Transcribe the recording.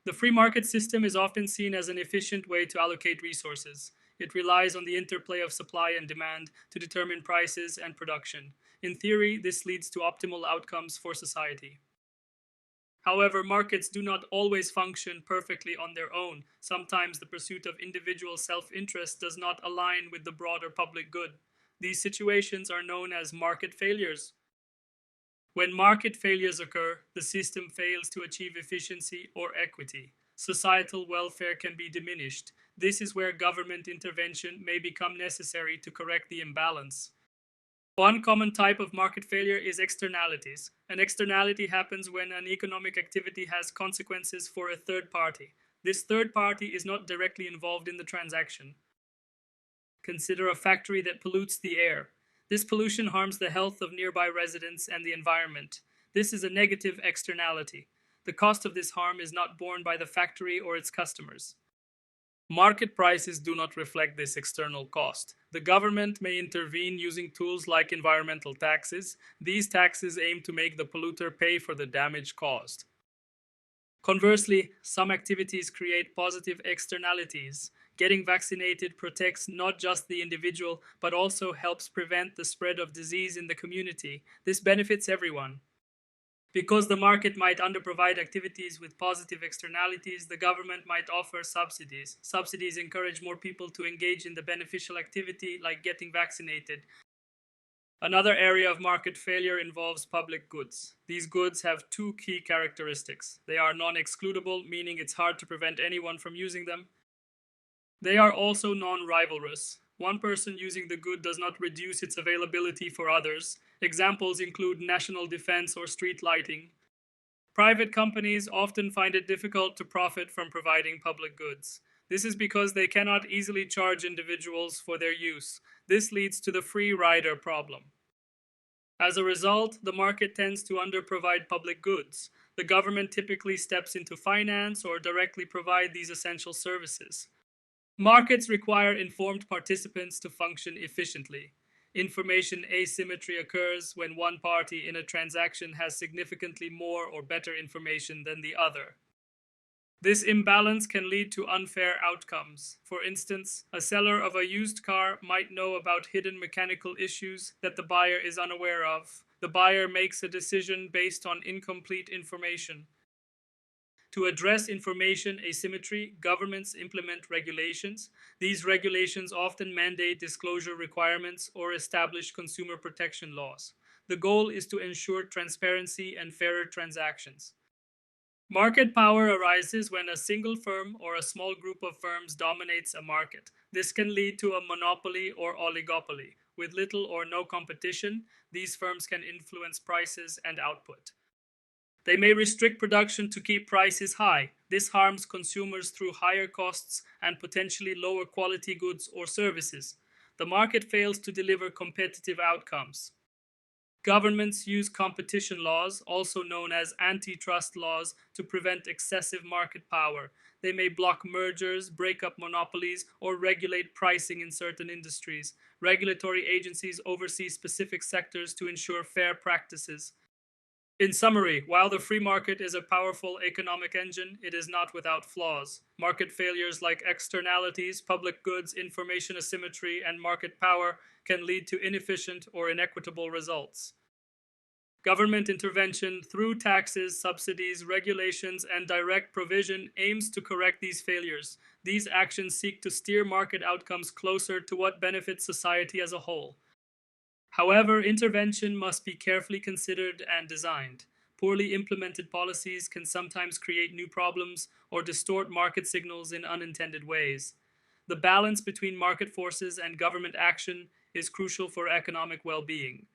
The free market system is often seen as an efficient way to allocate resources. It relies on the interplay of supply and demand to determine prices and production. In theory, this leads to optimal outcomes for society. However, markets do not always function perfectly on their own. Sometimes the pursuit of individual self-interest does not align with the broader public good. These situations are known as market failures. When market failures occur, the system fails to achieve efficiency or equity. Societal welfare can be diminished. This is where government intervention may become necessary to correct the imbalance. One common type of market failure is externalities. An externality happens when an economic activity has consequences for a third party. This third party is not directly involved in the transaction. Consider a factory that pollutes the air. This pollution harms the health of nearby residents and the environment. This is a negative externality. The cost of this harm is not borne by the factory or its customers. Market prices do not reflect this external cost. The government may intervene using tools like environmental taxes. These taxes aim to make the polluter pay for the damage caused. Conversely, some activities create positive externalities. Getting vaccinated protects not just the individual, but also helps prevent the spread of disease in the community. This benefits everyone. Because the market might underprovide activities with positive externalities, the government might offer subsidies. Subsidies encourage more people to engage in the beneficial activity, like getting vaccinated. Another area of market failure involves public goods. These goods have two key characteristics. They are non-excludable, meaning it's hard to prevent anyone from using them. They are also non-rivalrous. One person using the good does not reduce its availability for others. Examples include national defense or street lighting. Private companies often find it difficult to profit from providing public goods. This is because they cannot easily charge individuals for their use. This leads to the free rider problem. As a result, the market tends to underprovide public goods. The government typically steps into finance or directly provide these essential services. Markets require informed participants to function efficiently. Information asymmetry occurs when one party in a transaction has significantly more or better information than the other. This imbalance can lead to unfair outcomes. For instance, a seller of a used car might know about hidden mechanical issues that the buyer is unaware of. The buyer makes a decision based on incomplete information. To address information asymmetry, governments implement regulations. These regulations often mandate disclosure requirements or establish consumer protection laws. The goal is to ensure transparency and fairer transactions. Market power arises when a single firm or a small group of firms dominates a market. This can lead to a monopoly or oligopoly. With little or no competition, these firms can influence prices and output. They may restrict production to keep prices high. This harms consumers through higher costs and potentially lower quality goods or services. The market fails to deliver competitive outcomes. Governments use competition laws, also known as antitrust laws, to prevent excessive market power. They may block mergers, break up monopolies, or regulate pricing in certain industries. Regulatory agencies oversee specific sectors to ensure fair practices. In summary, while the free market is a powerful economic engine, it is not without flaws. Market failures like externalities, public goods, information asymmetry, and market power can lead to inefficient or inequitable results. Government intervention through taxes, subsidies, regulations, and direct provision aims to correct these failures. These actions seek to steer market outcomes closer to what benefits society as a whole. However, intervention must be carefully considered and designed. Poorly implemented policies can sometimes create new problems or distort market signals in unintended ways. The balance between market forces and government action is crucial for economic well-being.